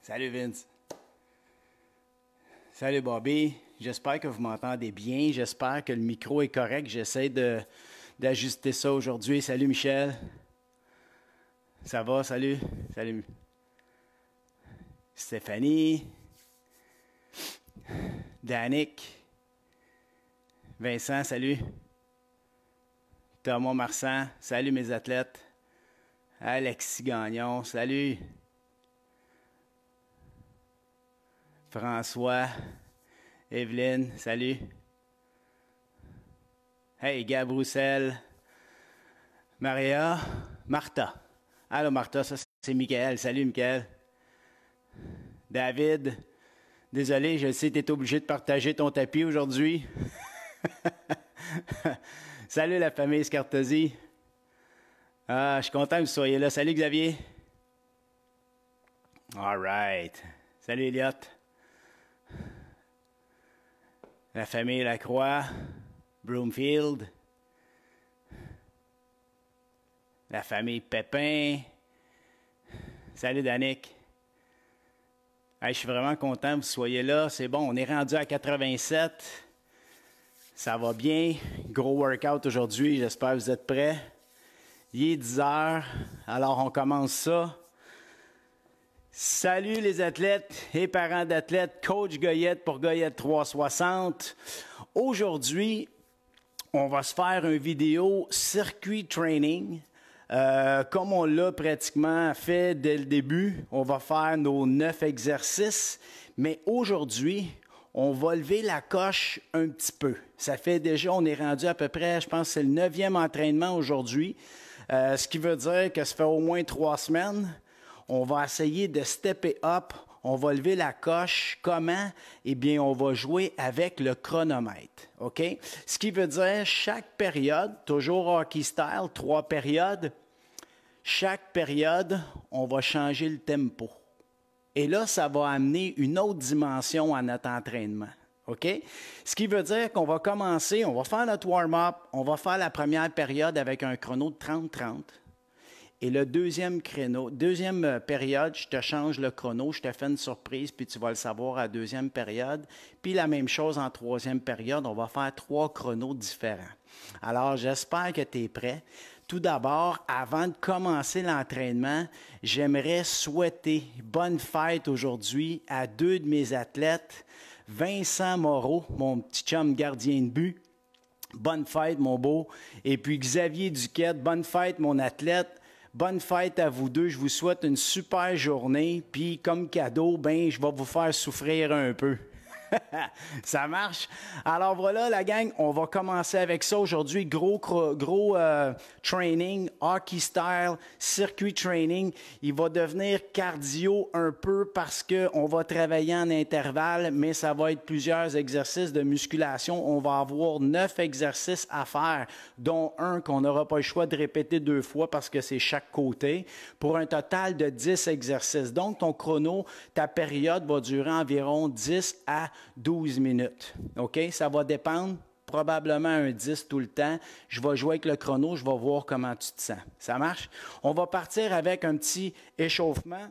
Salut Vince. Salut Bobby. J'espère que vous m'entendez bien. J'espère que le micro est correct. J'essaie d'ajuster ça aujourd'hui. Salut Michel. Ça va? Salut. Salut. Stéphanie. Danick. Vincent, salut. Thomas Marsan. Salut mes athlètes. Alexis Gagnon. Salut. François, Evelyne, salut. Hey, Gab Roussel, Maria, Martha. Allô, Martha, ça c'est Michael. Salut, Michael. David, désolé, je sais que tu es obligé de partager ton tapis aujourd'hui. Salut, la famille Scartosi. Ah, je suis content que vous soyez là. Salut, Xavier. All right. Salut, Elliot. La famille Lacroix, Broomfield, la famille Pépin. Salut Danick. Hey, je suis vraiment content que vous soyez là. C'est bon, on est rendu à 87. Ça va bien. Gros workout aujourd'hui. J'espère que vous êtes prêts. Il est 10 heures. Alors, on commence ça. Salut les athlètes et parents d'athlètes, Coach Goyette pour Goyette 360. Aujourd'hui, on va se faire une vidéo circuit training. Comme on l'a pratiquement fait dès le début, on va faire nos 9 exercices. Mais aujourd'hui, on va lever la coche un petit peu. Ça fait déjà, on est rendu à peu près, je pense que c'est le 9e entraînement aujourd'hui. Ce qui veut dire que ça fait au moins 3 semaines. On va essayer de stepper up, on va lever la coche. Comment? Eh bien, on va jouer avec le chronomètre, OK? Ce qui veut dire chaque période, toujours hockey style, 3 périodes, chaque période, on va changer le tempo. Et là, ça va amener une autre dimension à notre entraînement, OK? Ce qui veut dire qu'on va commencer, on va faire notre warm-up, on va faire la première période avec un chrono de 30-30. Et le deuxième période, je te change le chrono, je te fais une surprise, puis tu vas le savoir à la deuxième période. Puis la même chose en troisième période, on va faire 3 chronos différents. Alors, j'espère que tu es prêt. Tout d'abord, avant de commencer l'entraînement, j'aimerais souhaiter bonne fête aujourd'hui à 2 de mes athlètes, Vincent Moreau, mon petit chum gardien de but. Bonne fête, mon beau. Et puis Xavier Duquette, bonne fête, mon athlète. Bonne fête à vous deux. Je vous souhaite une super journée. Puis, comme cadeau, je vais vous faire souffrir un peu. Ça marche? Alors voilà, la gang, on va commencer avec ça aujourd'hui. Gros training, hockey style, circuit training. Il va devenir cardio un peu parce qu'on va travailler en intervalle, mais ça va être plusieurs exercices de musculation. On va avoir 9 exercices à faire, dont un qu'on n'aura pas le choix de répéter 2 fois parce que c'est chaque côté, pour un total de 10 exercices. Donc, ton chrono, ta période va durer environ 10 à 12 minutes. OK? Ça va dépendre. Probablement un 10 tout le temps. Je vais jouer avec le chrono. Je vais voir comment tu te sens. Ça marche? On va partir avec un petit échauffement.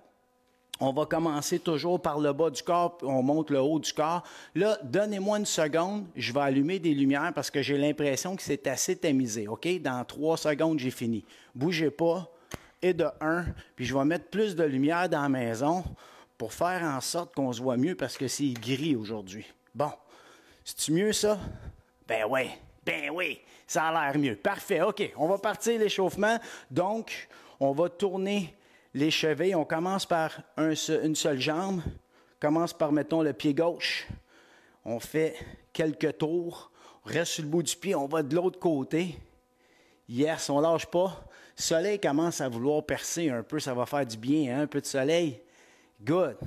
On va commencer toujours par le bas du corps, puis on monte le haut du corps. Là, donnez-moi une seconde. Je vais allumer des lumières parce que j'ai l'impression que c'est assez tamisé. OK? Dans 3 secondes, j'ai fini. Bougez pas. Et de 1. Puis je vais mettre plus de lumière dans la maison pour faire en sorte qu'on se voit mieux parce que c'est gris aujourd'hui. Bon, c'est-tu mieux ça? Ben oui, ça a l'air mieux. Parfait, OK, on va partir l'échauffement. Donc, on va tourner les chevilles. On commence par une seule jambe. On commence par, mettons, le pied gauche. On fait quelques tours. On reste sur le bout du pied, on va de l'autre côté. Yes, on lâche pas. Le soleil commence à vouloir percer un peu, ça va faire du bien, hein? Un peu de soleil. Good.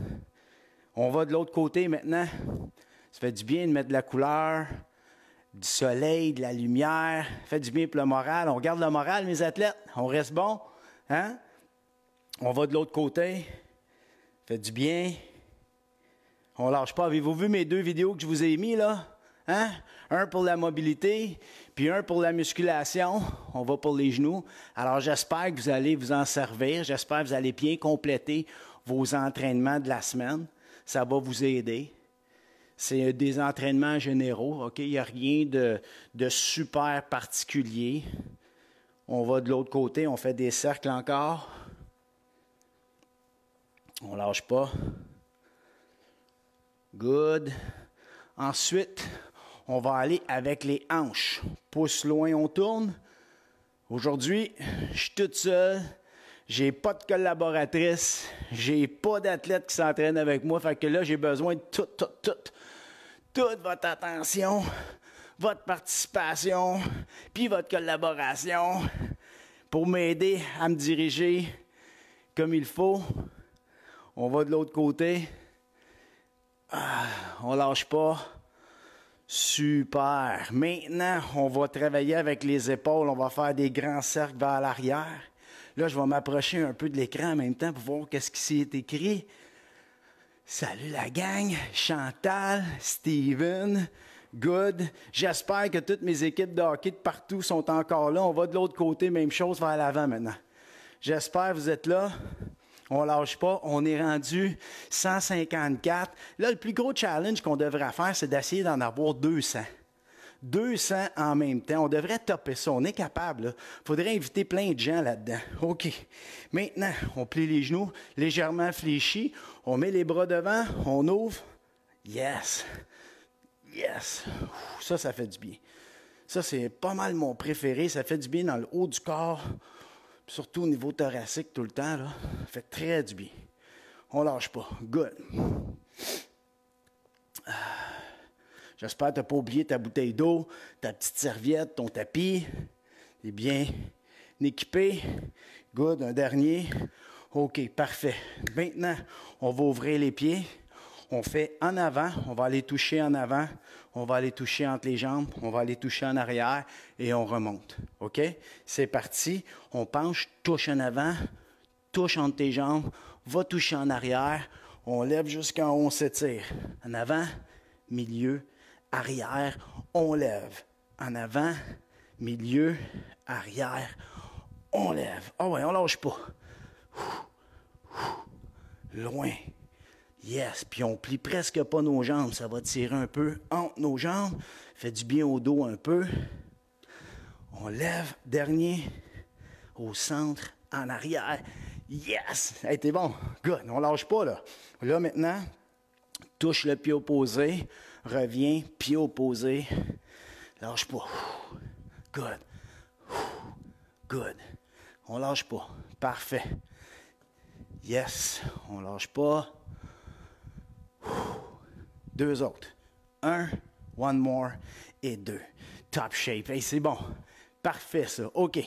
On va de l'autre côté maintenant. Ça fait du bien de mettre de la couleur, du soleil, de la lumière. Ça fait du bien pour le moral. On regarde le moral, mes athlètes. On reste bon. Hein? On va de l'autre côté. Ça fait du bien. On lâche pas. Avez-vous vu mes 2 vidéos que je vous ai mis là? Hein? Un pour la mobilité, puis un pour la musculation. On va pour les genoux. Alors, j'espère que vous allez vous en servir. J'espère que vous allez bien compléter vos entraînements de la semaine. Ça va vous aider. C'est des entraînements généraux, OK? Il n'y a rien de super particulier. On va de l'autre côté, on fait des cercles encore. On ne lâche pas. Good. Ensuite, on va aller avec les hanches. Pouce loin, on tourne. Aujourd'hui, je suis toute seule. J'ai pas de collaboratrice. J'ai pas d'athlète qui s'entraîne avec moi. Fait que là, j'ai besoin de toute votre attention, votre participation, puis votre collaboration pour m'aider à me diriger comme il faut. On va de l'autre côté. On lâche pas. Super. Maintenant, on va travailler avec les épaules. On va faire des grands cercles vers l'arrière. Là, je vais m'approcher un peu de l'écran en même temps pour voir qu'est-ce qui s'y est écrit. Salut la gang, Chantal, Steven, good. J'espère que toutes mes équipes de hockey de partout sont encore là. On va de l'autre côté, même chose vers l'avant maintenant. J'espère que vous êtes là. On ne lâche pas. On est rendu 154. Là, le plus gros challenge qu'on devrait faire, c'est d'essayer d'en avoir 200. 200 en même temps. On devrait topper ça. On est capable. Il faudrait inviter plein de gens là-dedans. OK. Maintenant, on plie les genoux légèrement fléchis. On met les bras devant. On ouvre. Yes. Yes. Ça fait du bien. Ça, c'est pas mal mon préféré. Ça fait du bien dans le haut du corps. Surtout au niveau thoracique tout le temps. Là. Ça fait très du bien. On lâche pas. Good. J'espère que tu n'as pas oublié ta bouteille d'eau, ta petite serviette, ton tapis. Tu es bien équipé. Good, un dernier. OK, parfait. Maintenant, on va ouvrir les pieds. On fait en avant. On va aller toucher en avant. On va aller toucher entre les jambes. On va aller toucher en arrière et on remonte. OK? C'est parti. On penche, touche en avant, touche entre tes jambes, va toucher en arrière. On lève jusqu'en haut, on s'étire. En avant, milieu, arrière, on lève. En avant, milieu, arrière, on lève. Ah ouais, on lâche pas. Loin. Yes. Puis on plie presque pas nos jambes. Ça va tirer un peu entre nos jambes. Fait du bien au dos un peu. On lève. Dernier. Au centre. En arrière. Yes. Hey, t'es bon. Good. On lâche pas, là. Là, maintenant, touche le pied opposé. Reviens, pied opposé. Lâche pas. Good. Good. On lâche pas. Parfait. Yes. On lâche pas. 2 autres. 1, one more et 2. Top shape. Hey, c'est bon. Parfait, ça. OK.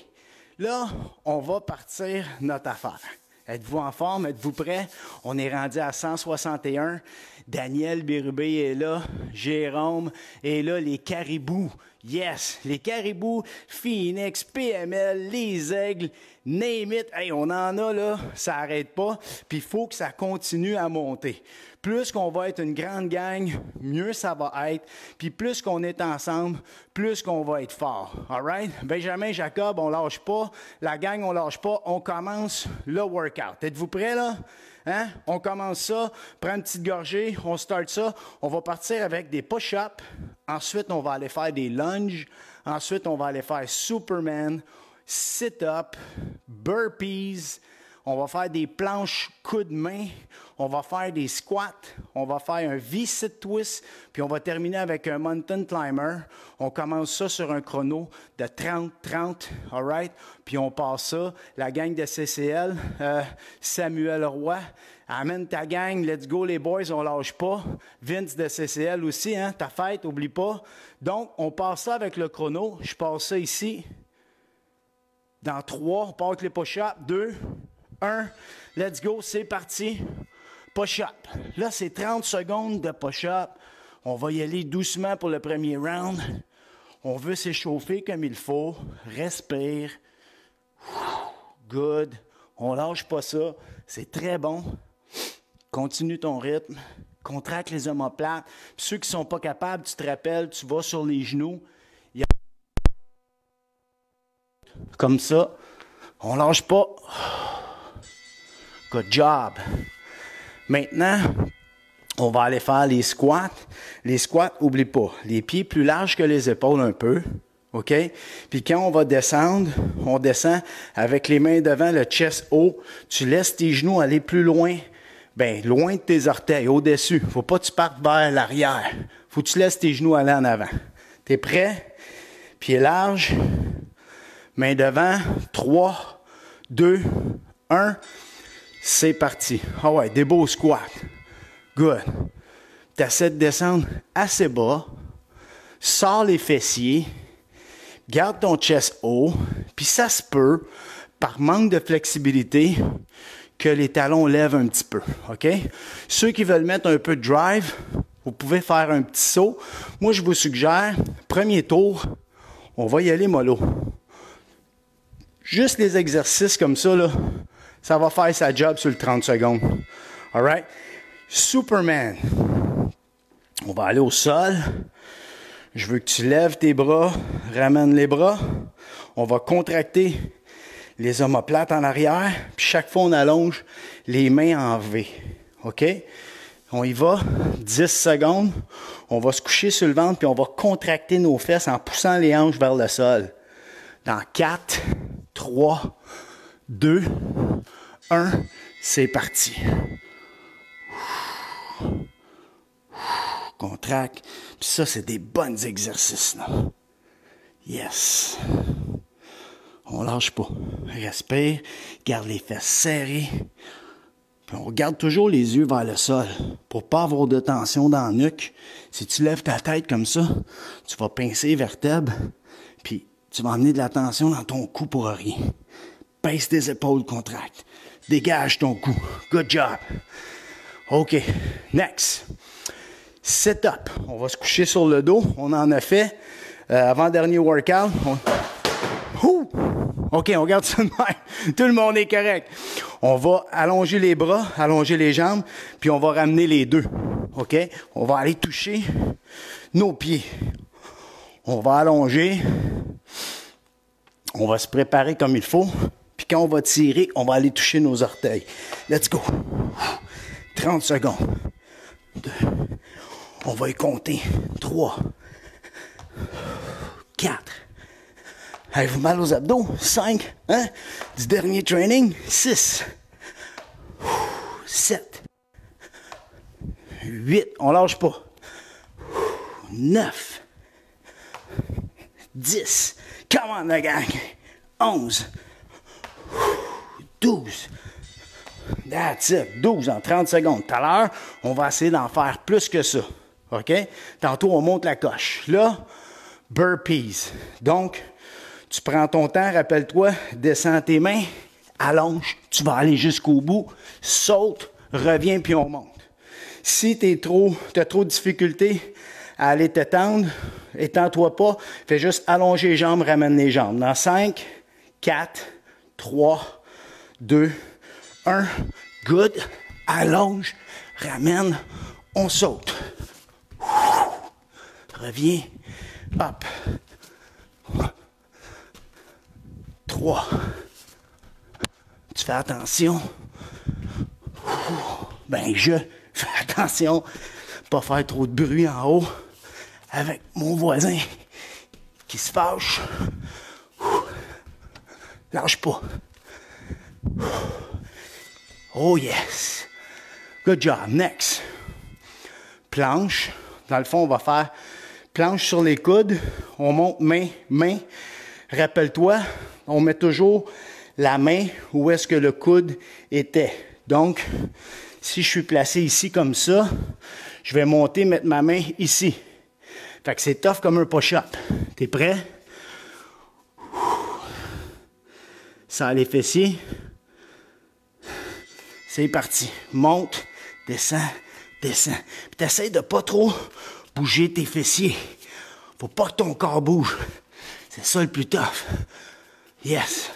Là, on va partir notre affaire. Êtes-vous en forme? Êtes-vous prêts? On est rendu à 161. Daniel Bérubé est là. Jérôme est là. Les caribous. Yes! Les caribous, Phoenix, PML, les aigles, name it. Hey, on en a là. Ça n'arrête pas. Puis il faut que ça continue à monter. Plus qu'on va être une grande gang, mieux ça va être. Puis plus qu'on est ensemble, plus qu'on va être fort. All right? Benjamin, Jacob, on lâche pas. La gang, on lâche pas. On commence le workout. Êtes-vous prêts, là? Hein? On commence ça. Prends une petite gorgée. On start ça. On va partir avec des push-ups. Ensuite, on va aller faire des lunges. Ensuite, on va aller faire Superman, sit-up, burpees. On va faire des planches coups de main. On va faire des squats. On va faire un V-sit twist. Puis on va terminer avec un mountain climber. On commence ça sur un chrono de 30-30. All right? Puis on passe ça. La gang de CCL, Samuel Roy, amène ta gang. Let's go les boys, on lâche pas. Vince de CCL aussi, hein? Ta fête, oublie pas. Donc, on passe ça avec le chrono. Je passe ça ici. Dans 3, on part avec les push-ups. 2, 1, let's go, c'est parti. Push-up. Là, c'est 30 secondes de push-up. On va y aller doucement pour le premier round. On veut s'échauffer comme il faut. Respire. Good. On lâche pas ça. C'est très bon. Continue ton rythme. Contracte les omoplates. Puis ceux qui ne sont pas capables, tu te rappelles, tu vas sur les genoux. Comme ça. On lâche pas. Good job. Maintenant, on va aller faire les squats. Les squats, oublie pas, les pieds plus larges que les épaules un peu. OK? Puis quand on va descendre, on descend avec les mains devant, le chest haut. Tu laisses tes genoux aller plus loin. Bien, loin de tes orteils, au-dessus. Faut pas que tu partes vers l'arrière. Faut que tu laisses tes genoux aller en avant. T'es prêt? Pieds larges. Mains devant. 3, 2, 1. C'est parti. Ah ouais, des beaux squats. Good. Tu essaies de descendre assez bas. Sors les fessiers. Garde ton chest haut. Puis ça se peut, par manque de flexibilité, que les talons lèvent un petit peu. OK? Ceux qui veulent mettre un peu de drive, vous pouvez faire un petit saut. Moi, je vous suggère, premier tour, on va y aller mollo. Juste les exercices comme ça, là, ça va faire sa job sur le 30 secondes. All right? Superman. On va aller au sol. Je veux que tu lèves tes bras, ramène les bras. On va contracter les omoplates en arrière. Puis chaque fois, on allonge les mains en V. OK? On y va. 10 secondes. On va se coucher sur le ventre puis on va contracter nos fesses en poussant les hanches vers le sol. Dans 4, 3, 2, 1. C'est parti. Contracte. Puis ça, c'est des bons exercices, là. Yes. On lâche pas. Respire. Garde les fesses serrées. Puis on regarde toujours les yeux vers le sol pour pas avoir de tension dans la nuque. Si tu lèves ta tête comme ça, tu vas pincer les vertèbres. Puis tu vas amener de la tension dans ton cou pour rien. Pince tes épaules, contracte. Dégage ton cou. Good job. OK. Next. Sit-up. On va se coucher sur le dos. On en a fait avant-dernier workout. OK, on garde ça de même. Tout le monde est correct. On va allonger les bras, allonger les jambes, puis on va ramener les deux. OK? On va aller toucher nos pieds. On va allonger. On va se préparer comme il faut. Puis quand on va tirer, on va aller toucher nos orteils. Let's go. 30 secondes. 2. On va y compter. 3. 4. Avez-vous mal aux abdos? 5. Hein? Du dernier training. 6. 7. 8. On lâche pas. 9. 10. Come on, la gang. 11. 12. That's it. 12 en 30 secondes. Tout à l'heure, on va essayer d'en faire plus que ça. OK? Tantôt, on monte la coche. Là, burpees. Donc, tu prends ton temps, rappelle-toi, descends tes mains, allonge, tu vas aller jusqu'au bout, saute, reviens, puis on monte. Si tu as trop de difficulté à aller t'étendre, étends-toi pas, fais juste allonger les jambes, ramène les jambes. Dans 5, 4, 3, 2, 1, good, allonge, ramène, on saute. Reviens, hop. 3. Tu fais attention. Ben, je fais attention. Pas faire trop de bruit en haut avec mon voisin qui se fâche. Lâche pas. Oh yes. Good job. Next. Planche. Dans le fond, on va faire planche sur les coudes. On monte main, main. Rappelle-toi, on met toujours la main où est-ce que le coude était. Donc, si je suis placé ici comme ça, je vais monter, mettre ma main ici. Fait que c'est tough comme un push-up. T'es prêt? Serre les fessiers. C'est parti. Monte, descends, descends. Puis t'essaies de pas trop bouger tes fessiers. Faut pas que ton corps bouge. C'est ça le plus tough. Yes.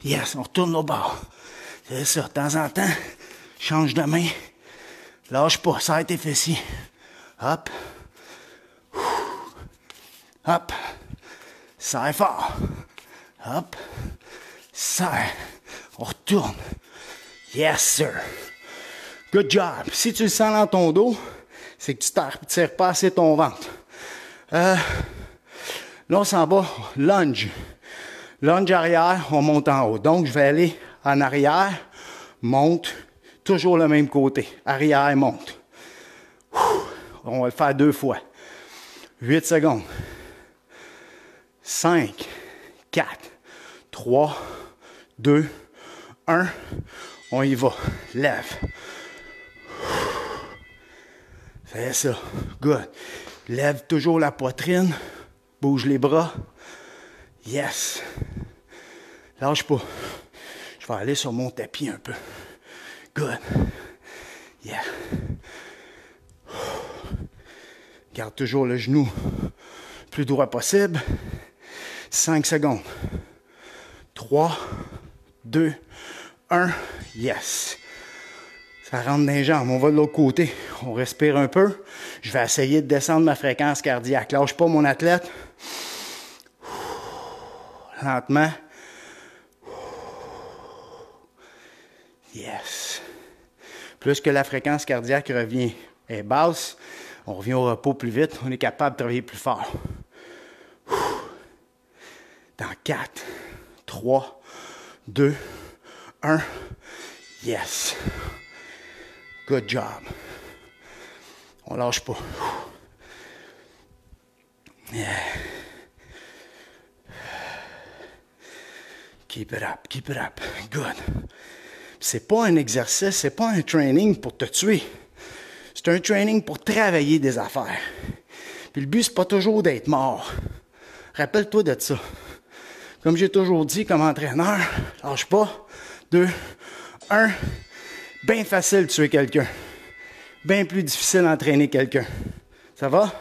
Yes, on retourne au bord. C'est ça. De temps en temps, change de main. Lâche pas, serre tes fessiers. Hop. Hop. Serre fort. Hop. Serre. On retourne. Yes, sir. Good job. Si tu le sens dans ton dos, c'est que tu ne tires pas assez ton ventre. Là, on s'en va. Lunge. Lunge arrière, on monte en haut. Donc, je vais aller en arrière, monte, toujours le même côté. Arrière, monte. On va le faire 2 fois. 8 secondes. 5, 4, 3, 2, 1. On y va. Lève. Fais ça. Good. Lève toujours la poitrine. Bouge les bras. Yes. Lâche pas. Je vais aller sur mon tapis un peu. Good. Yeah. Garde toujours le genou le plus droit possible. 5 secondes. 3, 2, 1. Yes. Ça rentre dans les jambes. On va de l'autre côté. On respire un peu. Je vais essayer de descendre ma fréquence cardiaque. Lâche pas mon athlète. Lentement. Yes. Plus que la fréquence cardiaque revient est basse, on revient au repos plus vite, on est capable de travailler plus fort. Dans 4, 3, 2, 1. Yes. Good job. On lâche pas. Yeah. Keep it up, keep it up. Good. C'est pas un exercice, c'est pas un training pour te tuer. C'est un training pour travailler des affaires. Puis le but, c'est pas toujours d'être mort. Rappelle-toi de ça. Comme j'ai toujours dit comme entraîneur, lâche pas. 2, 1. Bien facile de tuer quelqu'un. Bien plus difficile d'entraîner quelqu'un. Ça va?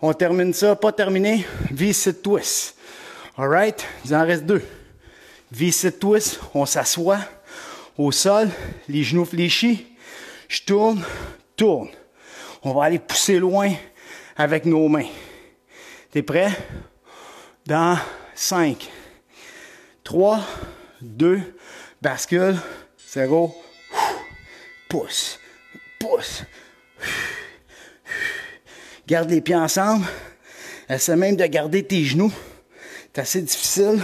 On termine ça. Pas terminé. V-sit twist. Alright? Il en reste 2. V-sit twist. On s'assoit au sol. Les genoux fléchis. Je tourne. Tourne. On va aller pousser loin avec nos mains. T'es prêt? Dans 5, 3, 2, bascule, 0, pousse, pousse. Garde les pieds ensemble. Essaie même de garder tes genoux. C'est assez difficile.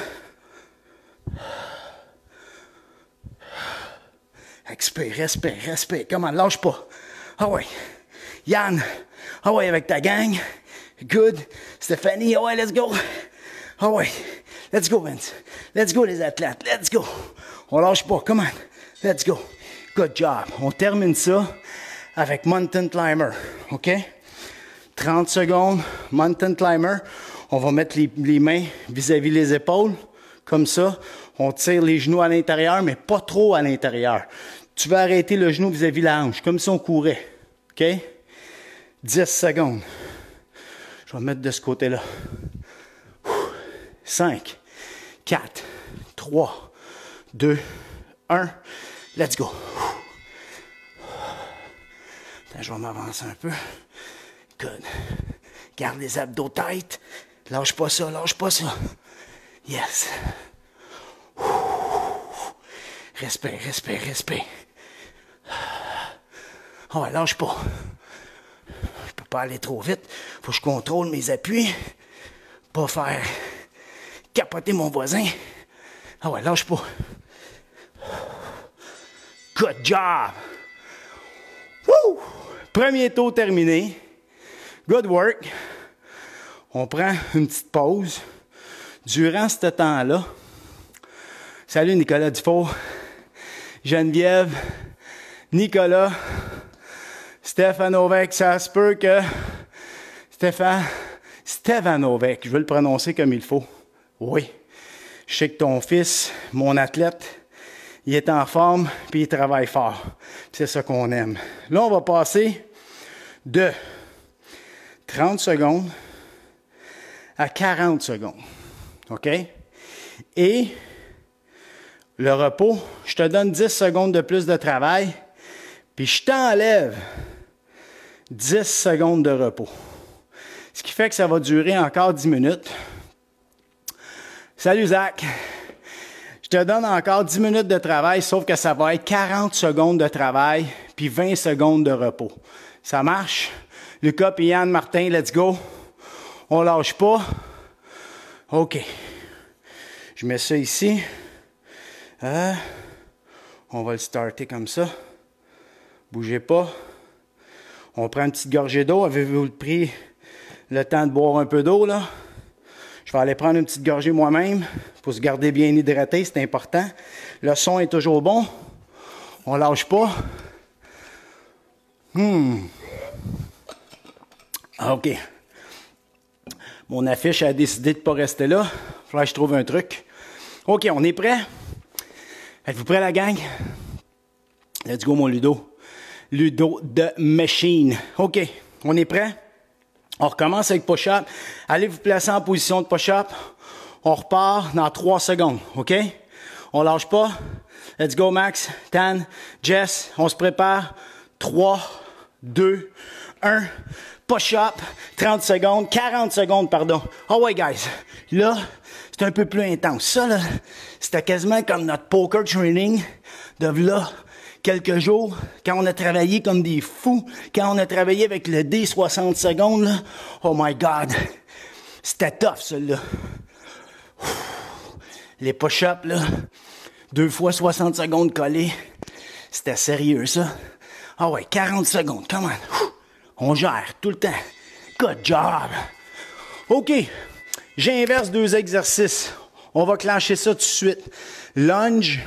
Expire, respire, respire. Comment? Lâche pas. Ah ouais. Yann. Ah ouais, avec ta gang. Good. Stéphanie. Ah ouais, let's go. Ah ouais. Let's go, Vince. Let's go, les athlètes. Let's go. On lâche pas. Come on. Let's go. Good job. On termine ça avec Mountain Climber. OK? 30 secondes. Mountain Climber. On va mettre les mains vis-à-vis les épaules. Comme ça. On tire les genoux à l'intérieur, mais pas trop à l'intérieur. Tu vas arrêter le genou vis-à-vis la hanche, comme si on courait. OK? 10 secondes. Je vais mettre de ce côté-là. 5, 4, 3, 2, 1. Let's go. Attends, je vais m'avancer un peu. Good. Garde les abdos tight. Lâche pas ça, lâche pas ça. Yes. Respire, respire, respire. Oh, lâche pas. Je peux pas aller trop vite. Faut que je contrôle mes appuis. Pas faire capoter mon voisin. Ah ouais, lâche pas. Good job. Woo! Premier tour terminé. Good work. On prend une petite pause. Durant ce temps-là, salut Nicolas Dufault, Geneviève, Nicolas, Stefanovic, ça se peut que Stefanovic, je veux le prononcer comme il faut. Oui, je sais que ton fils, mon athlète, il est en forme puis il travaille fort. C'est ça qu'on aime. Là, on va passer de 30 secondes à 40 secondes. OK? Et le repos, je te donne 10 secondes de plus de travail, puis je t'enlève 10 secondes de repos. Ce qui fait que ça va durer encore 10 minutes. Salut Zach! Je te donne encore 10 minutes de travail, sauf que ça va être 40 secondes de travail, puis 20 secondes de repos. Ça marche? Lucas et Yann Martin, let's go. On lâche pas. OK. Je mets ça ici. On va le starter comme ça. Bougez pas. On prend une petite gorgée d'eau. Avez-vous pris le temps de boire un peu d'eau, là? Je vais aller prendre une petite gorgée moi-même pour se garder bien hydraté, c'est important. Le son est toujours bon. On lâche pas. OK. Mon affiche a décidé de ne pas rester là. Il faudra que je trouve un truc. OK, on est prêt? Êtes-vous prêts, la gang? Let's go, mon Ludo. Ludo de Machine. OK, on est prêt? On recommence avec push-up. Allez vous placer en position de push-up. On repart dans 3 secondes. OK? On lâche pas. Let's go, Max, Tan, Jess. On se prépare. 3, 2, 1. Push-up. 30 secondes. 40 secondes, pardon. Oh ouais, guys. Là, c'est un peu plus intense. Ça, là, c'était quasiment comme notre poker training de là. Quelques jours, quand on a travaillé comme des fous, quand on a travaillé avec le D 60 secondes, là, oh my God, c'était tough, celui-là. Les push-ups, là, 2 fois 60 secondes collés, c'était sérieux, ça. Ah ouais, 40 secondes, come on. On gère tout le temps. Good job. OK, j'inverse 2 exercices. On va clencher ça tout de suite. Lunge.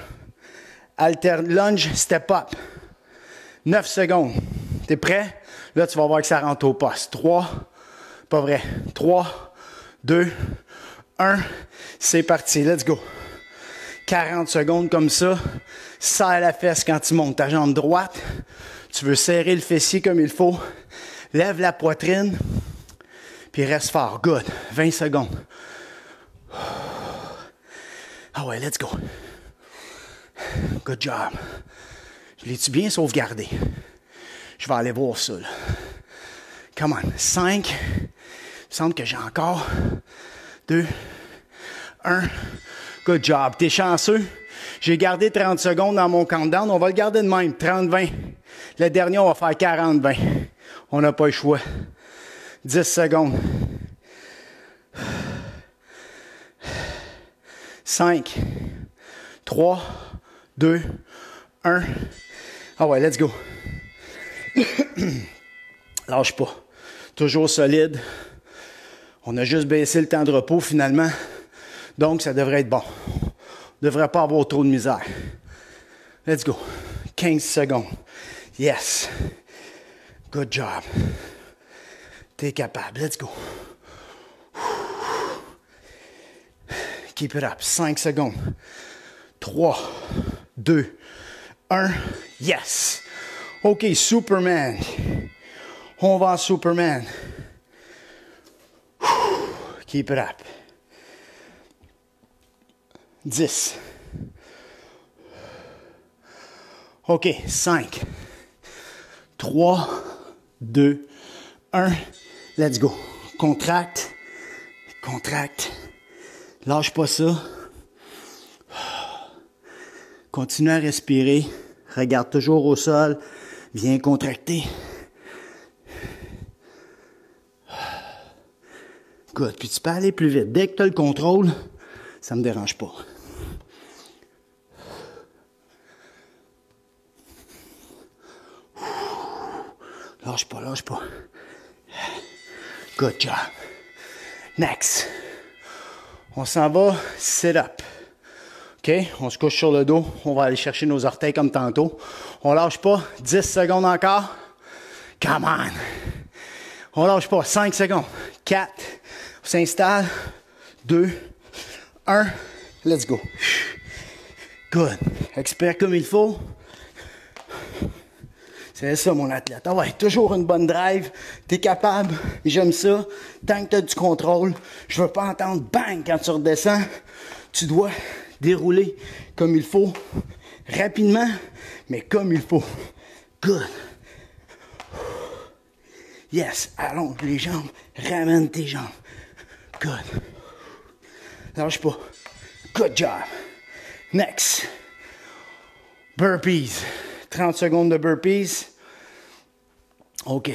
Lunge, step up. 9 secondes. T'es prêt? Là, tu vas voir que ça rentre au poste. 3, pas vrai. 3, 2, 1. C'est parti. Let's go. 40 secondes comme ça. Serre la fesse quand tu montes ta jambe droite. Tu veux serrer le fessier comme il faut. Lève la poitrine. Puis reste fort. Good. 20 secondes. Ah ouais, let's go. Good job. Je l'ai-tu bien sauvegardé? Je vais aller voir ça, là. Come on. 5. Il me semble que j'ai encore 2, 1. Good job. T'es chanceux. J'ai gardé 30 secondes dans mon countdown. On va le garder de même. 30-20. Le dernier, on va faire 40-20. On n'a pas le choix. 10 secondes. 5, 3, 2, 1. Ah ouais, let's go. Lâche pas. Toujours solide. On a juste baissé le temps de repos finalement. Donc, ça devrait être bon. On ne devrait pas avoir trop de misère. Let's go. 15 secondes. Yes. Good job. T'es capable. Let's go. Keep it up. 5 secondes. 3, 2, 1. Yes. OK, Superman. On va en Superman. Keep it up. 10. OK, 5, 3, 2, 1. Let's go. Contracte. Contracte. Lâche pas ça. Continue à respirer. Regarde toujours au sol. Viens contracter. Good. Puis tu peux aller plus vite. Dès que tu as le contrôle, ça me dérange pas. Lâche pas, lâche pas. Good job. Next. On s'en va, sit-up. OK? On se couche sur le dos. On va aller chercher nos orteils comme tantôt. On lâche pas. 10 secondes encore. Come on. On lâche pas. 5 secondes. 4. On s'installe. 2. 1. Let's go. Good. Expire comme il faut. C'est ça, mon athlète. Ah ouais, toujours une bonne drive. T'es capable. J'aime ça. Tant que t'as du contrôle. Je veux pas entendre bang quand tu redescends. Tu dois dérouler comme il faut. Rapidement, mais comme il faut. Good. Yes. Allonge les jambes. Ramène tes jambes. Good. Lâche pas. Good job. Next. Burpees. 30 secondes de burpees. OK.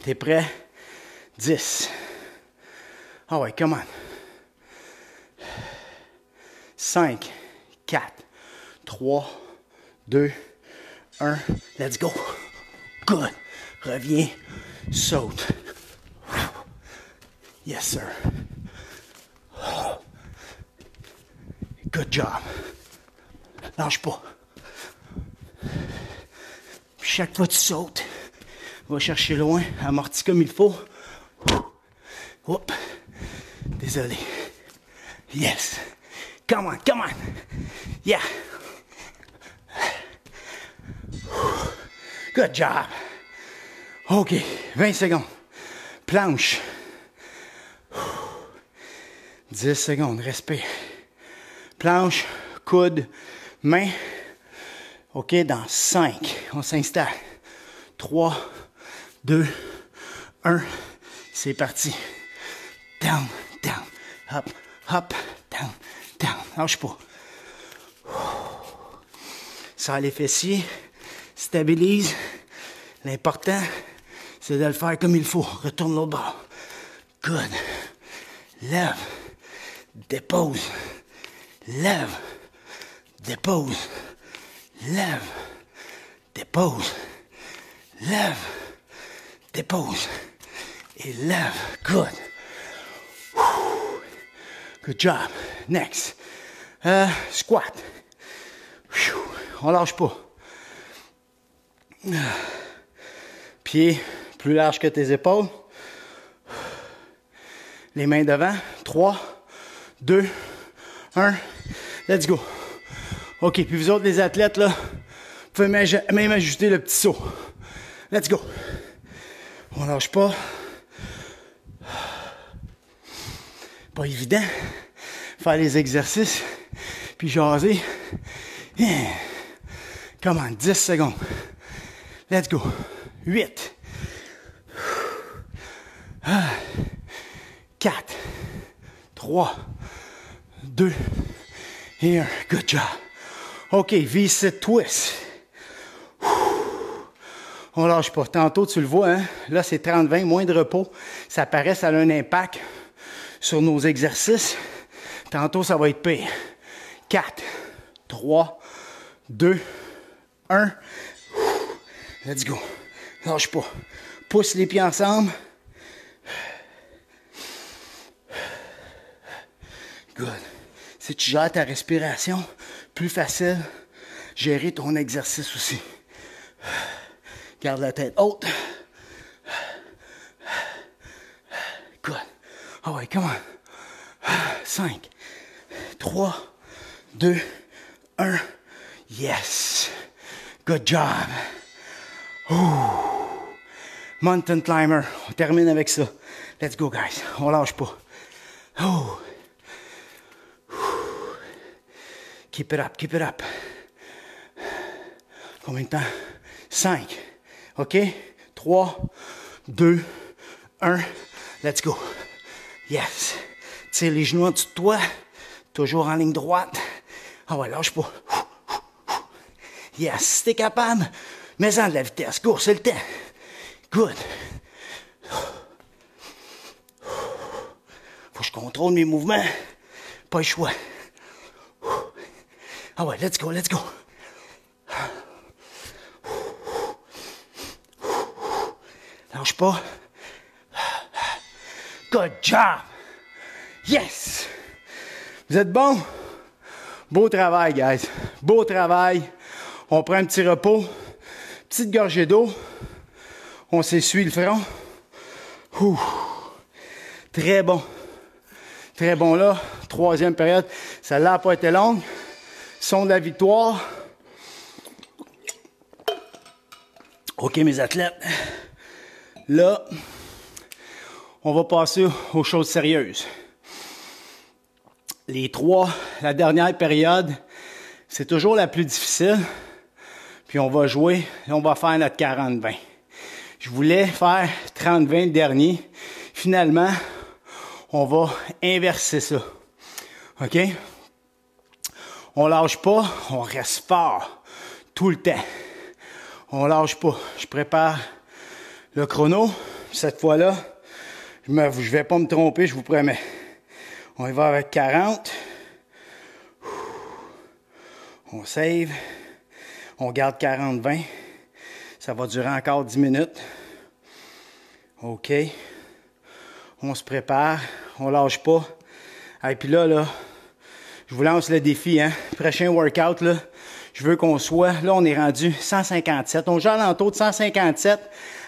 T'es prêt? 10. Ah ouais, come on. 5, 4, 3, 2, 1. Let's go. Good. Reviens. Saute. Yes, sir. Good job. Lâche pas. Chaque fois que tu sautes, va chercher loin, amortis comme il faut. Oups. Désolé. Yes. Come on, come on. Yeah. Good job. OK, 20 secondes. Planche. 10 secondes, respire. Planche, coude, main. OK, dans 5, on s'installe. 3, 2, 1. C'est parti. Down, down, up, up, down, down. Lâche pas. Serre les fessiers. Stabilise. L'important, c'est de le faire comme il faut. Retourne l'autre bras. Good. Lève. Dépose. Lève. Dépose. Lève. Dépose. Lève. Dépose. Et lève. Good. Good job. Next. Squat. On lâche pas. Pieds plus larges que tes épaules. Les mains devant. 3, 2, 1. Let's go. OK, puis vous autres, les athlètes, là, vous pouvez même ajouter le petit saut. Let's go. On lâche pas. Pas évident. Faire les exercices, puis jaser. Come on, 10 secondes. Let's go. 8. 4. 3. 2. Et 1. Good job. OK, V-sit twist. On lâche pas. Tantôt, tu le vois, hein? Là, c'est 30-20, moins de repos. Ça paraît, ça a un impact sur nos exercices. Tantôt, ça va être pire. 4, 3, 2, 1. Let's go. Lâche pas. Pousse les pieds ensemble. Good. Si tu gères ta respiration, plus facile, gérer ton exercice aussi. Garde la tête haute. Good. Ah ouais, come on. 5, 3, 2, 1. Yes. Good job. Ouh. Mountain climber. On termine avec ça. Let's go, guys. On lâche pas. Oh. Keep it up, keep it up. Combien de temps? 5. OK? 3, 2, 1. Let's go. Yes. Tire les genoux en dessous de toi. Toujours en ligne droite. Ah ouais, lâche pas. Yes. Si t'es capable, mets-en de la vitesse. Go, c'est le temps. Good. Faut que je contrôle mes mouvements. Pas le choix. Ah ouais, let's go, let's go. Lâche pas. Good job. Yes. Vous êtes bons? Beau travail, guys. Beau travail. On prend un petit repos. Petite gorgée d'eau. On s'essuie le front. Ouh. Très bon. Très bon là. Troisième période. Celle-là n'a pas été longue. Son de la victoire. OK, mes athlètes. Là, on va passer aux choses sérieuses. Les trois, la dernière période, c'est toujours la plus difficile. Puis on va jouer et on va faire notre 40-20. Je voulais faire 30-20 le dernier. Finalement, on va inverser ça. OK? On lâche pas, on reste fort tout le temps. On lâche pas. Je prépare le chrono. Cette fois-là, je vais pas me tromper, je vous promets. On y va avec 40. On save. On garde 40-20. Ça va durer encore 10 minutes. OK. On se prépare. On lâche pas. Et puis là, je vous lance le défi, hein. Prochain workout, là, je veux qu'on soit, là, on est rendu 157. On joue à l'entour de 157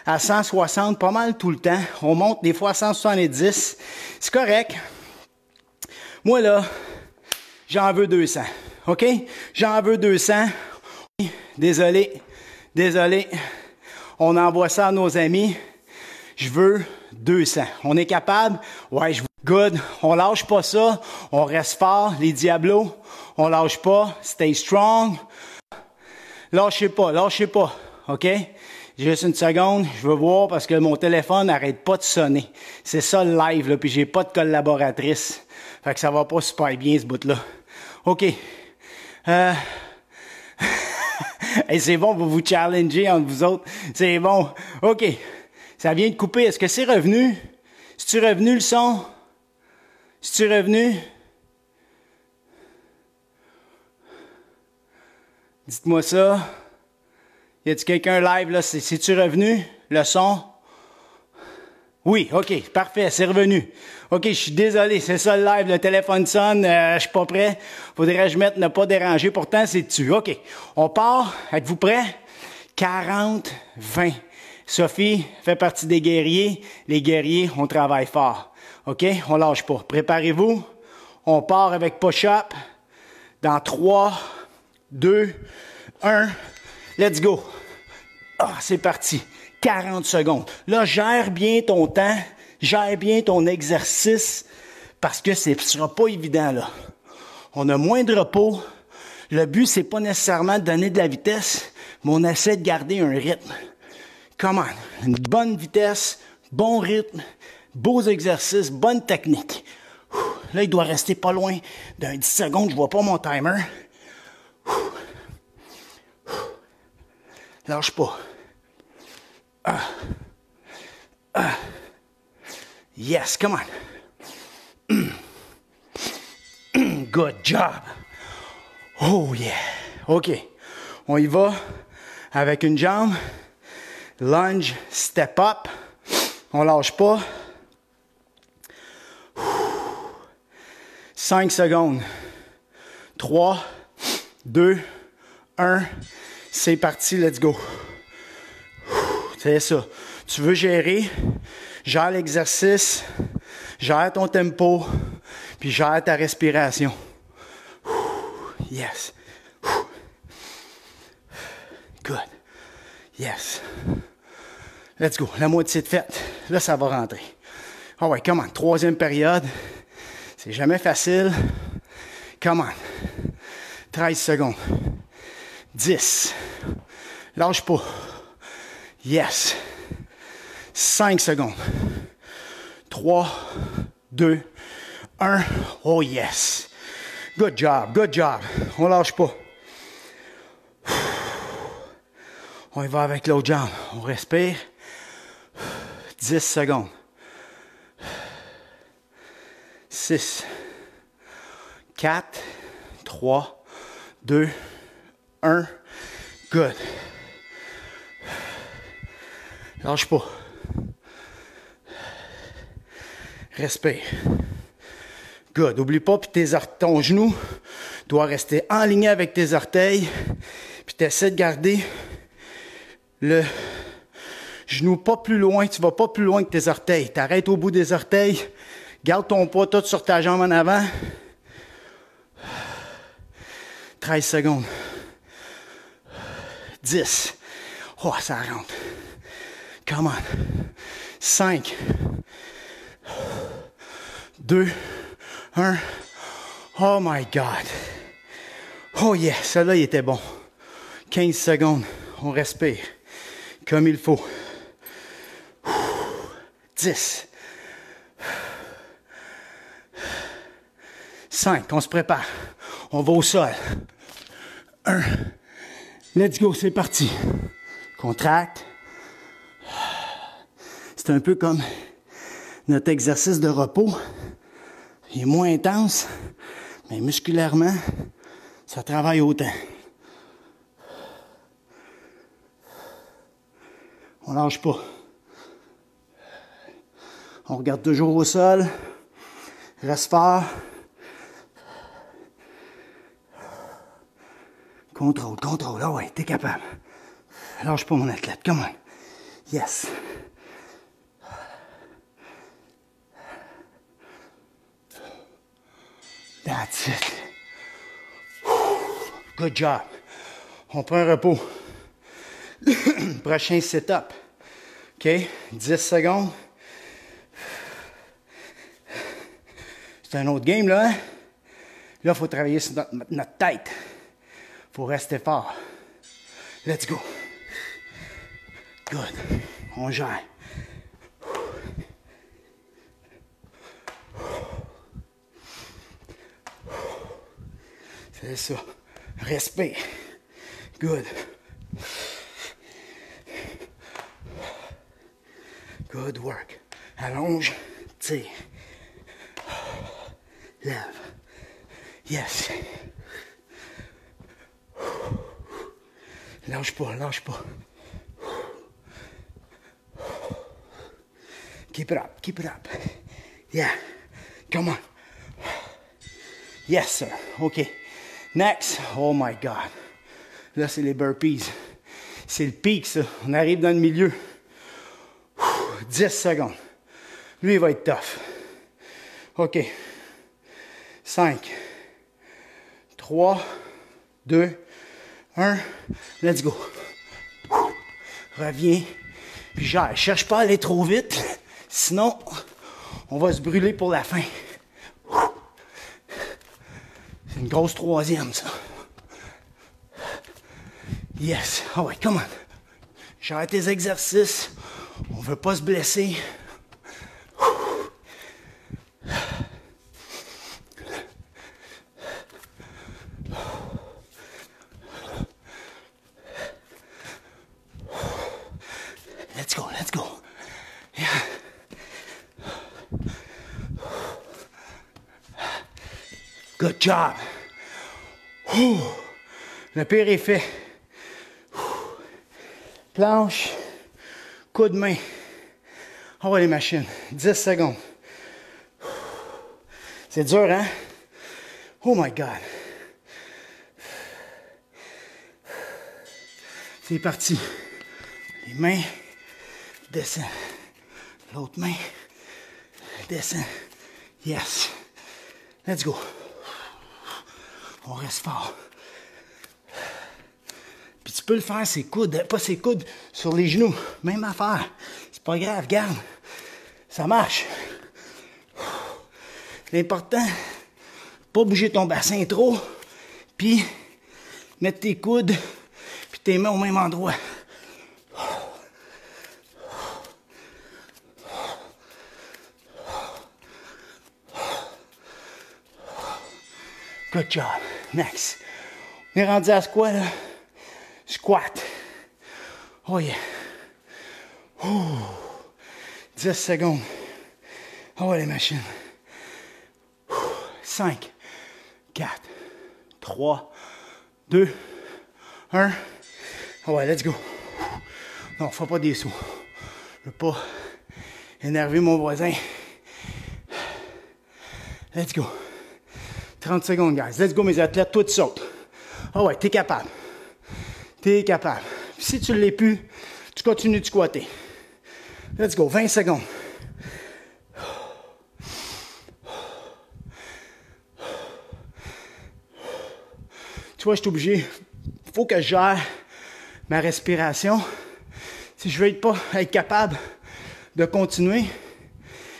à 160, pas mal tout le temps. On monte des fois à 170. C'est correct. Moi, là, j'en veux 200. OK? J'en veux 200. Désolé. On envoie ça à nos amis. Je veux 200. On est capable? Ouais, je veux. Good. On lâche pas ça. On reste fort. Les Diablos, on lâche pas. Stay strong. Lâchez pas. OK? Juste une seconde. Je veux voir parce que mon téléphone n'arrête pas de sonner. C'est ça le live, là. Puis j'ai pas de collaboratrice. Fait que ça va pas super bien, ce bout-là. OK. Hey, c'est bon pour vous challenger entre vous autres. C'est bon. OK. Ça vient de couper. Est-ce que c'est revenu? C'est-tu revenu le son? C'est-tu revenu? Dites-moi ça. Y a-t-il quelqu'un live là? C'est-tu revenu? Le son? Oui, OK, parfait, c'est revenu. OK, je suis désolé, c'est ça le live, le téléphone sonne, je suis pas prêt. Faudrait que je mette ne pas déranger, pourtant c'est dessus. OK, on part, êtes-vous prêts? 40, 20. Sophie fait partie des guerriers. Les guerriers, on travaille fort. OK, on lâche pas. Préparez-vous. On part avec push-up dans 3, 2, 1. Let's go. Ah, c'est parti. 40 secondes. Là, gère bien ton temps, gère bien ton exercice, parce que ce ne sera pas évident, là. On a moins de repos. Le but, c'est pas nécessairement de donner de la vitesse, mais on essaie de garder un rythme. Come on. Une bonne vitesse, bon rythme, beaux exercices, bonne technique. Là, il doit rester pas loin d'un 10 secondes. Je vois pas mon timer. Lâche pas. Yes, come on. Good job. Oh yeah. OK. On y va avec une jambe. Lunge, step up. On lâche pas. 5 secondes. 3, 2, 1. C'est parti, let's go. C'est ça. Tu veux gérer, gère l'exercice, gère ton tempo, puis gère ta respiration. Yes. Good. Yes. Let's go. La moitié de faite. Là, ça va rentrer. Ah ouais, come on. Troisième période. C'est jamais facile. Come on. 13 secondes. 10. Lâche pas. Yes. 5 secondes. 3, 2, 1. Oh yes. Good job, good job. On lâche pas. On y va avec l'autre jambe. On respire. 10 secondes. 6, 4, 3, 2, 1. Good. Lâche pas. Respire. Good. Oublie pas, puis ton genou doit rester aligné avec tes orteils. Puis tu essaies de garder le genou pas plus loin. Tu vas pas plus loin que tes orteils. T'arrêtes au bout des orteils. Garde ton poids tout sur ta jambe en avant. 13 secondes. 10. Oh, ça rentre. Come on. 5, 2, 1. Oh my God. Oh yeah, celui-là, il était bon. 15 secondes. On respire. Comme il faut. 10. 5. On se prépare. On va au sol. 1. Let's go, c'est parti. Contracte. C'est un peu comme notre exercice de repos. Il est moins intense, mais musculairement, ça travaille autant. On lâche pas. On regarde toujours au sol. Reste fort. Contrôle, contrôle. Ah ouais, t'es capable. Lâche pas mon athlète. Come on. Yes. That's it. Good job. On prend un repos. Prochain sit-up. OK? 10 secondes. C'est un autre game, là, hein? Là, il faut travailler sur notre tête. Il faut rester fort. Let's go. Good. On gère. C'est ça. Respire. Good. Good work. Allonge. Tire. Lève. Yes. Lâche pas, lâche pas. Keep it up, keep it up. Yeah. Come on. Yes, sir. OK. Next. Oh my God. Là, c'est les burpees. C'est le pic, ça. On arrive dans le milieu. 10 secondes. Lui, il va être tough. OK. 5, 3, 2, 1. Let's go. Reviens. Puis gère. Cherche pas à aller trop vite. Sinon, on va se brûler pour la fin. C'est une grosse troisième, ça. Yes. Ah ouais, come on. Gère tes exercices. On veut pas se blesser. Let's go, let's go. Yeah. Good job. Le pire est fait. Planche, coup de main. Ah ouais, les machines. 10 secondes. C'est dur, hein? Oh my God. C'est parti. Les mains. Descends. L'autre main. Descends. Yes. Let's go. On reste fort. Puis tu peux le faire ses coudes, pas ses coudes sur les genoux. Même affaire. C'est pas grave, garde. Ça marche. L'important, pas bouger ton bassin trop. Puis mettre tes coudes puis tes mains au même endroit. Good job. Next. On est rendu à squat, là. Squat. Oh yeah. Ouh. 10 secondes. Oh ouais, les machines. 5, 4, 3, 2, 1. Oh ouais, let's go. Non, faut pas des sauts. Je veux pas énerver mon voisin. Let's go. 30 secondes, guys. Let's go, mes athlètes. Toi, tu sautes. Ah ouais, t'es capable. T'es capable. Si tu ne l'es plus, tu continues de squatter. Let's go. 20 secondes. Tu vois, je suis obligé. Il faut que je gère ma respiration. Si je veux être capable de continuer,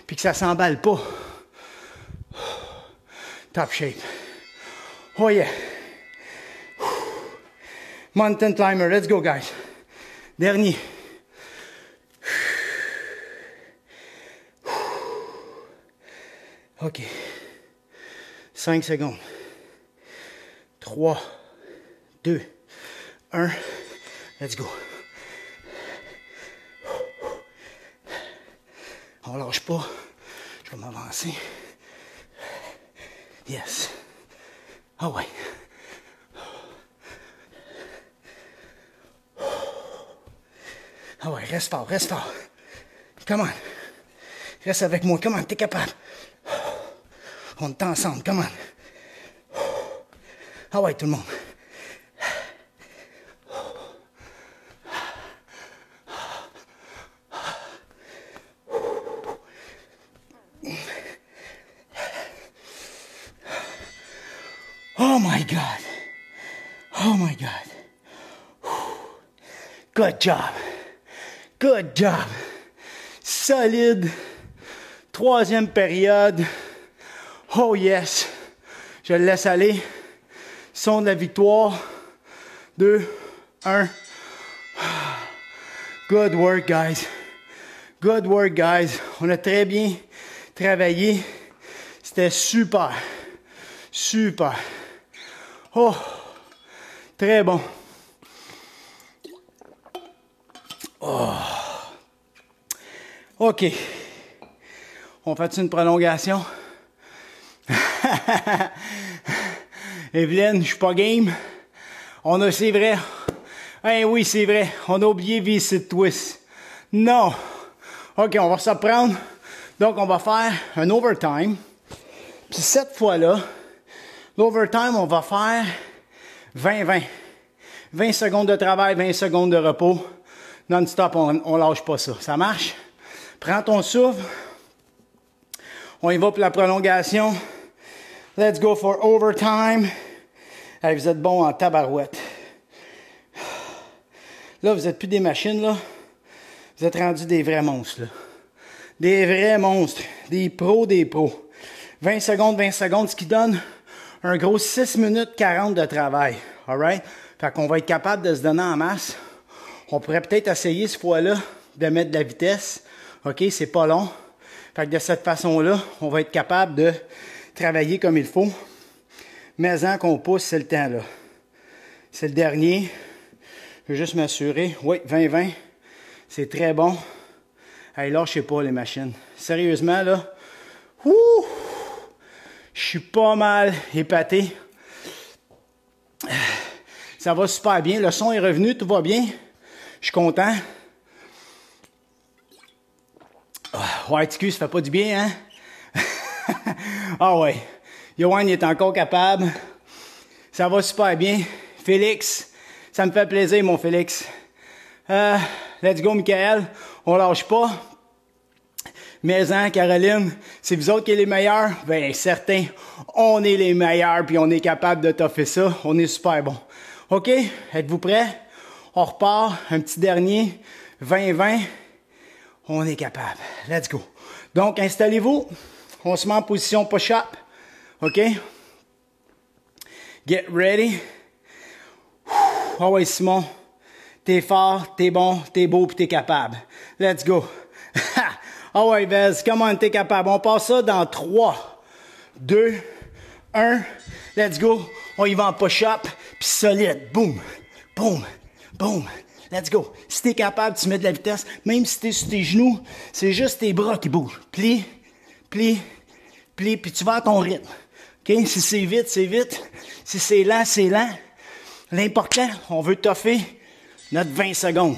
puis que ça s'emballe pas. Top shape. Oh yeah. Mountain climber. Let's go, guys. Dernier. OK. 5 secondes. 3, 2, 1. Let's go. On lâche pas. Je vais m'avancer. Yes. Ah ouais. Ah ouais, reste fort, reste fort. Come on. Reste avec moi, come on, t'es capable. On est ensemble, come on. Ah ouais, tout le monde. Oh my God. Oh my God. Good job. Good job. Solide. Troisième période. Oh yes. Je le laisse aller. Son de la victoire. 2, 1. Good work, guys. Good work, guys. On a très bien travaillé. C'était super. Super. Oh, très bon. Oh. OK. On fait une prolongation? Evelyne, je suis pas game. C'est vrai. Eh oui, c'est vrai. On a oublié V-sit twist. Non. OK, on va se reprendre. Donc, on va faire un overtime. Puis cette fois-là, l'overtime, on va faire 20-20. 20 secondes de travail, 20 secondes de repos. Non-stop, on lâche pas ça. Ça marche? Prends ton souffle. On y va pour la prolongation. Let's go for overtime. Hey, vous êtes bons en tabarouette. Là, vous n'êtes plus des machines, là. Vous êtes rendus des vrais monstres, là. Des vrais monstres. Des pros, des pros. 20 secondes, ce qui donne un gros 6 minutes 40 de travail. Alright? Fait qu'on va être capable de se donner en masse. On pourrait peut-être essayer, cette fois-là, de mettre de la vitesse. OK? C'est pas long. Fait que de cette façon-là, on va être capable de travailler comme il faut. Mais en qu'on pousse, c'est le temps, là. C'est le dernier. Je veux juste m'assurer. Oui, 20-20. C'est très bon. Hey, lâchez pas les machines. Sérieusement, là. Ouh! Je suis pas mal épaté. Ça va super bien. Le son est revenu, tout va bien. Je suis content. Ouais, excuse, ça fait pas du bien, hein? Ah ouais. Yoann est encore capable. Ça va super bien. Félix, ça me fait plaisir, mon Félix. Let's go, Michael. On lâche pas. Mais hein, Caroline, c'est vous autres qui êtes les meilleurs? Ben, certain. On est les meilleurs, puis on est capable de toffer ça. On est super bon. OK? Êtes-vous prêts? On repart. Un petit dernier. 20-20. On est capable. Let's go. Donc, installez-vous. On se met en position push-up. OK? Get ready. Ah ouais, Simon. T'es fort, t'es bon, t'es beau, puis t'es capable. Let's go. Ah ouais, Vez, comment t'es capable? On passe ça dans 3, 2, 1. Let's go. On y va en push-up, puis solide. Boum, boum, boum. Let's go. Si t'es capable, tu mets de la vitesse. Même si t'es sur tes genoux, c'est juste tes bras qui bougent. Plie, plie, plie, puis tu vas à ton rythme. OK? Si c'est vite, c'est vite. Si c'est lent, c'est lent. L'important, on veut toffer notre 20 secondes.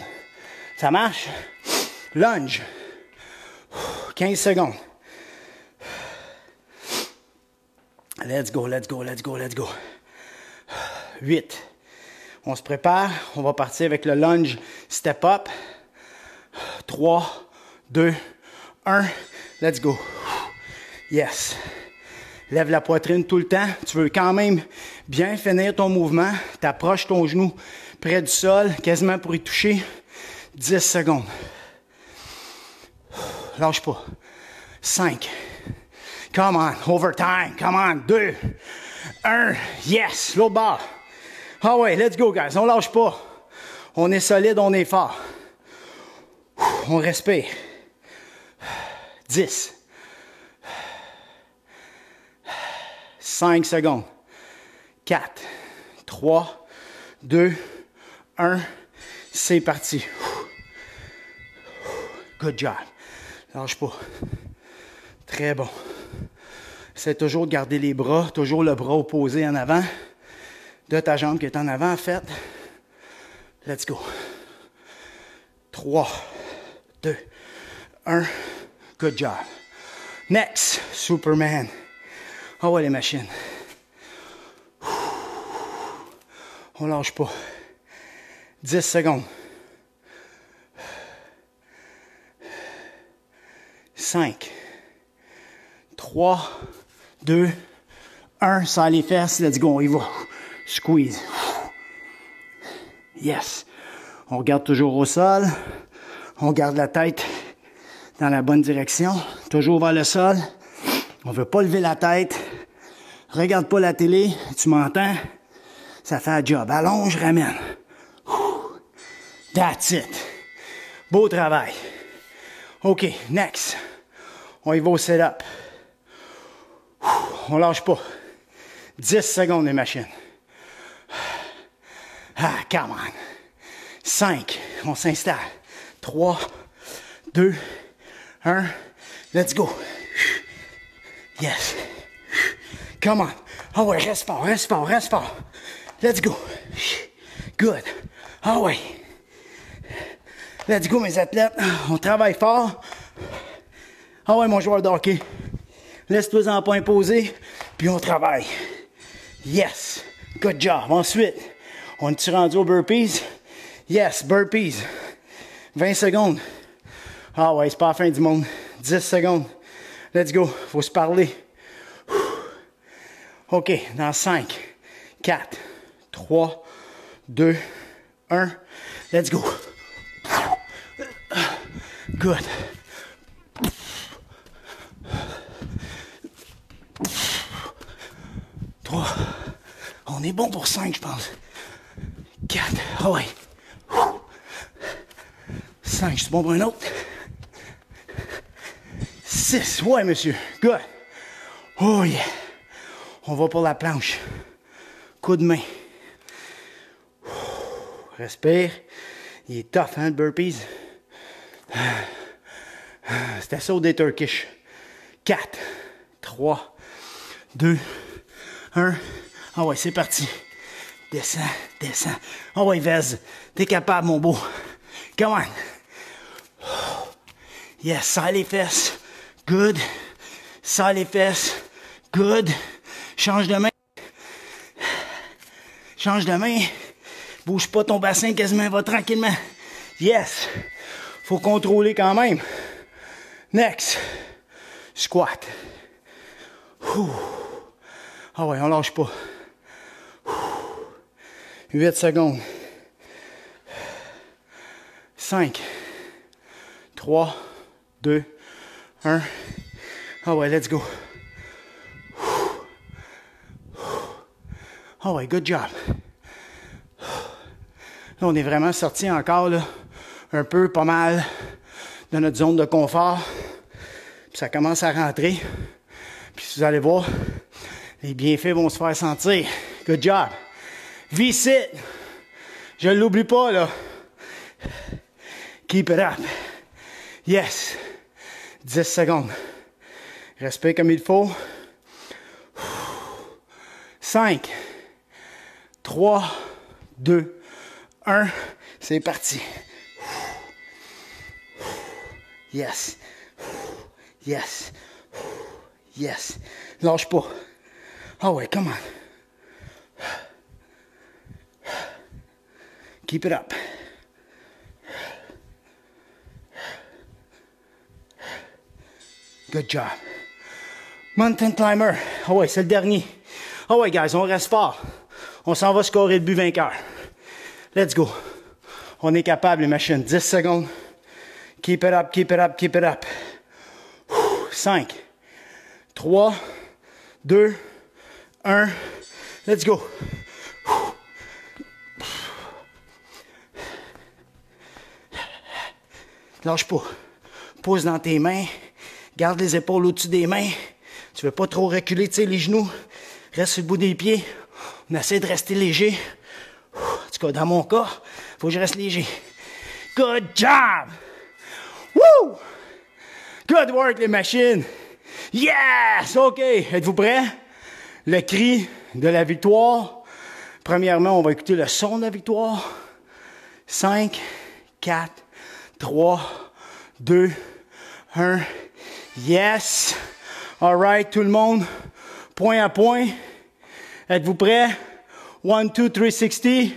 Ça marche? Lunge. 15 secondes. Let's go, let's go, let's go, let's go. 8. On se prépare. On va partir avec le lunge step up. 3, 2, 1. Let's go. Yes. Lève la poitrine tout le temps. Tu veux quand même bien finir ton mouvement. Tu approches ton genou près du sol, quasiment pour y toucher. 10 secondes. Lâche pas. 5. Come on. Overtime. Come on. 2, 1. Yes. L'autre barre. Ah ouais, let's go, guys. On lâche pas. On est solide, on est fort. On respire. 10. 5 secondes. 4, 3, 2, 1. C'est parti. Good job. Lâche pas. Très bon. Essaie toujours de garder les bras, toujours le bras opposé en avant de ta jambe qui est en avant, en fait. Let's go. 3, 2, 1. Good job. Next, Superman. Ah ouais, les machines. On lâche pas. 10 secondes. 5, 3, 2, 1. Sans les fesses. Let's go. On y va. Squeeze. Yes. On regarde toujours au sol. On garde la tête dans la bonne direction. Toujours vers le sol. On ne veut pas lever la tête. Regarde pas la télé. Tu m'entends? Ça fait un job. Allonge, ramène. That's it. Beau travail. OK, next. On y va au set-up. On lâche pas. 10 secondes, les machines. Ah, come on. 5. On s'installe. 3, 2, 1. Let's go. Yes. Come on. Ah ouais, reste fort, reste fort, reste fort. Let's go. Good. Ah ouais. Let's go, mes athlètes. On travaille fort. Ah ouais, mon joueur de hockey. Laisse-toi en point posé, puis on travaille. Yes. Good job. Ensuite, on est rendu aux burpees? Yes, burpees. 20 secondes. Ah ouais, c'est pas la fin du monde. 10 secondes. Let's go. Faut se parler. OK, dans 5, 4, 3, 2, 1. Let's go. Good. On est bon pour 5, je pense. 4. Ah ouais. 5, je suis bon pour un autre. 6. Ouais, monsieur. Good. Oh yeah. On va pour la planche. Coup de main. Respire. Il est tough, hein, le burpees? C'était ça au des Turkish. 4, 3, 2, 1. Ah ouais, c'est parti. Descends, descends. Ah ouais, Vez. T'es capable, mon beau. Come on. Yes, serre les fesses. Good. Serre les fesses. Good. Change de main. Change de main. Bouge pas ton bassin, quasiment, va tranquillement. Yes. Faut contrôler quand même. Next. Squat. Ah ouais, on lâche pas. 8 secondes. 5, 3, 2, 1. Ah ouais, let's go. Ah ouais, good job. Là, on est vraiment sorti encore, là, un peu, pas mal, de notre zone de confort. Puis ça commence à rentrer. Puis vous allez voir, les bienfaits vont se faire sentir. Good job. V-sit. Je ne l'oublie pas, là. Keep it up. Yes. 10 secondes. Respire comme il faut. 5, 3, 2, 1. C'est parti. Yes. Yes. Yes. Lâche pas. Ah ouais, come on. Keep it up. Good job. Mountain climber. Ah ouais, c'est le dernier. Ah ouais, guys, on reste fort. On s'en va scorer le but vainqueur. Let's go. On est capable, les machines. 10 secondes. Keep it up, keep it up, keep it up. 5, 3, 2, 1. Let's go. Lâche pas. Pose dans tes mains. Garde les épaules au-dessus des mains. Tu veux pas trop reculer, tu sais, les genoux. Reste sur le bout des pieds. On essaie de rester léger. En tout cas, dans mon cas, faut que je reste léger. Good job! Woo! Good work, les machines. Yes! OK. Êtes-vous prêts? Le cri de la victoire. Premièrement, on va écouter le son de la victoire. 5, 4, 3, 2, 1. Yes! All right, tout le monde. Point à point. Êtes-vous prêts? 1, 2, 360.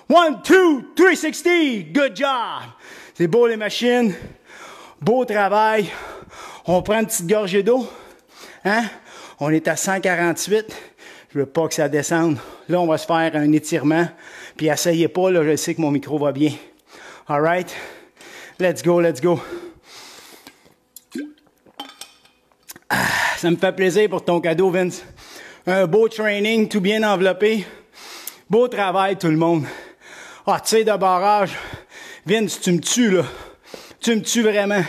1, 2, 360. Good job! C'est beau, les machines. Beau travail. On prend une petite gorgée d'eau. Hein? On est à 148. Je veux pas que ça descende. Là, on va se faire un étirement. Puis, essayez pas, là, je sais que mon micro va bien. All right? Let's go, let's go. Ah, ça me fait plaisir pour ton cadeau, Vince. Un beau training, tout bien enveloppé. Beau travail, tout le monde. Ah, tu sais, de barrage. Vince, tu me tues, là. Tu me tues vraiment.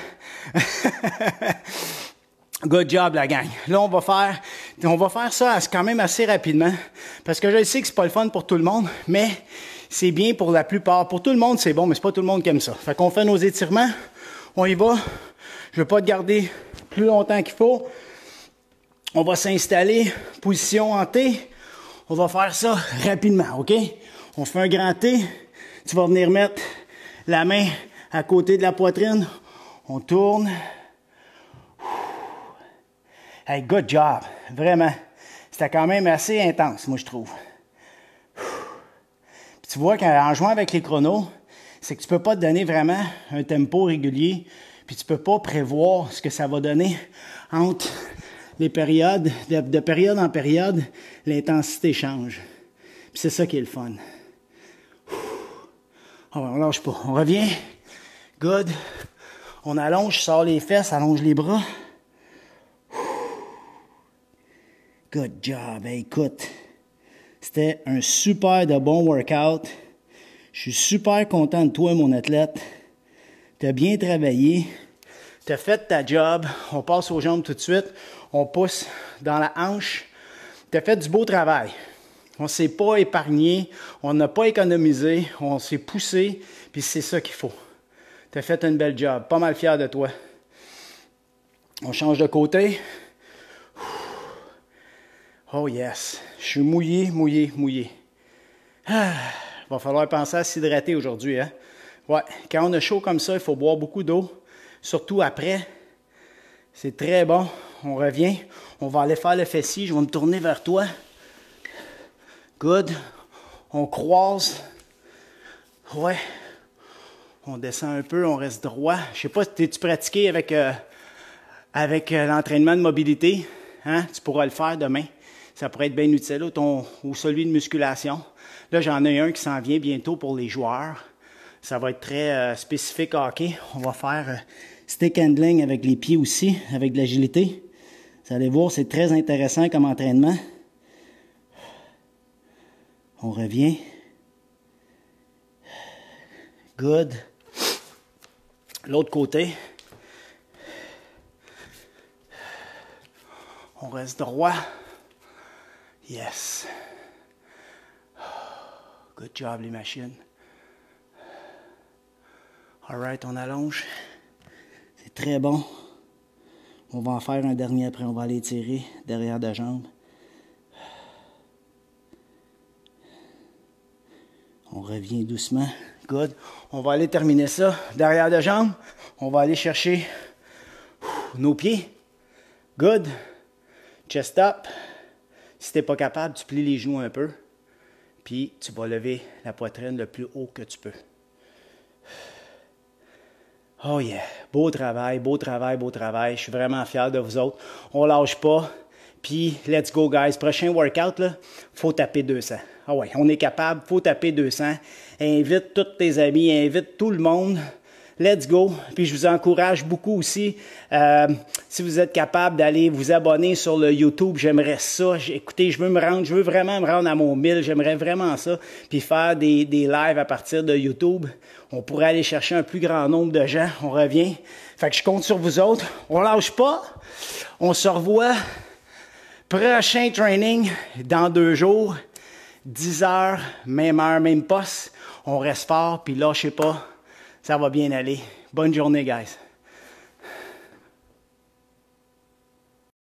Good job, la gang. Là, on va faire ça quand même assez rapidement. Parce que je sais que c'est pas le fun pour tout le monde, mais c'est bien pour la plupart. Pour tout le monde, c'est bon, mais c'est pas tout le monde qui aime ça. Fait qu'on fait nos étirements. On y va. Je veux pas te garder plus longtemps qu'il faut. On va s'installer. Position en T. On va faire ça rapidement, OK? On fait un grand T. Tu vas venir mettre la main à côté de la poitrine. On tourne. Hey, good job. Vraiment. C'était quand même assez intense, moi, je trouve. Puis tu vois qu'en jouant avec les chronos, c'est que tu peux pas te donner vraiment un tempo régulier. Puis tu peux pas prévoir ce que ça va donner entre les périodes. De période en période, l'intensité change. Puis c'est ça qui est le fun. On lâche pas. On revient. Good. On allonge, sort les fesses, allonge les bras. Good job. Hey, écoute, c'était un super de bon workout. Je suis super content de toi, mon athlète. Tu as bien travaillé. Tu as fait ta job. On passe aux jambes tout de suite. On pousse dans la hanche. Tu as fait du beau travail. On ne s'est pas épargné. On n'a pas économisé. On s'est poussé. Puis c'est ça qu'il faut. Tu as fait une belle job. Pas mal fier de toi. On change de côté. Oh yes. Je suis mouillé, mouillé, mouillé. Ah, va falloir penser à s'hydrater aujourd'hui, hein? Ouais, quand on a chaud comme ça, il faut boire beaucoup d'eau. Surtout après. C'est très bon. On revient. On va aller faire le fessier. Je vais me tourner vers toi. Good. On croise. Ouais. On descend un peu, on reste droit. Je sais pas, t'es-tu pratiqué avec l'entraînement de mobilité? Hein? Tu pourras le faire demain. Ça pourrait être bien utile, ou celui de musculation. Là, j'en ai un qui s'en vient bientôt pour les joueurs. Ça va être très spécifique hockey. On va faire stick handling avec les pieds aussi, avec de l'agilité. Vous allez voir, c'est très intéressant comme entraînement. On revient. Good. L'autre côté. On reste droit. Yes. Good job, les machines. All right, on allonge. C'est très bon. On va en faire un dernier après. On va aller tirer derrière la jambe. On revient doucement. Good. On va aller terminer ça derrière la jambe. On va aller chercher nos pieds. Good. Chest up. Si tu n'es pas capable, tu plies les genoux un peu. Puis tu vas lever la poitrine le plus haut que tu peux. Oh yeah. Beau travail, beau travail, beau travail. Je suis vraiment fier de vous autres. On lâche pas. Puis, let's go, guys. Prochain workout, là, faut taper 200. Ah ouais, on est capable, faut taper 200. Invite tous tes amis, invite tout le monde. Let's go. Puis, je vous encourage beaucoup aussi. Si vous êtes capable d'aller vous abonner sur le YouTube, j'aimerais ça. Écoutez, je veux vraiment me rendre à mon 1000. J'aimerais vraiment ça. Puis, faire des lives à partir de YouTube. On pourrait aller chercher un plus grand nombre de gens. On revient. Fait que je compte sur vous autres. On lâche pas. On se revoit. Prochain training dans 2 jours, 10 heures, même poste. On reste fort, puis lâchez pas. Ça va bien aller. Bonne journée, guys.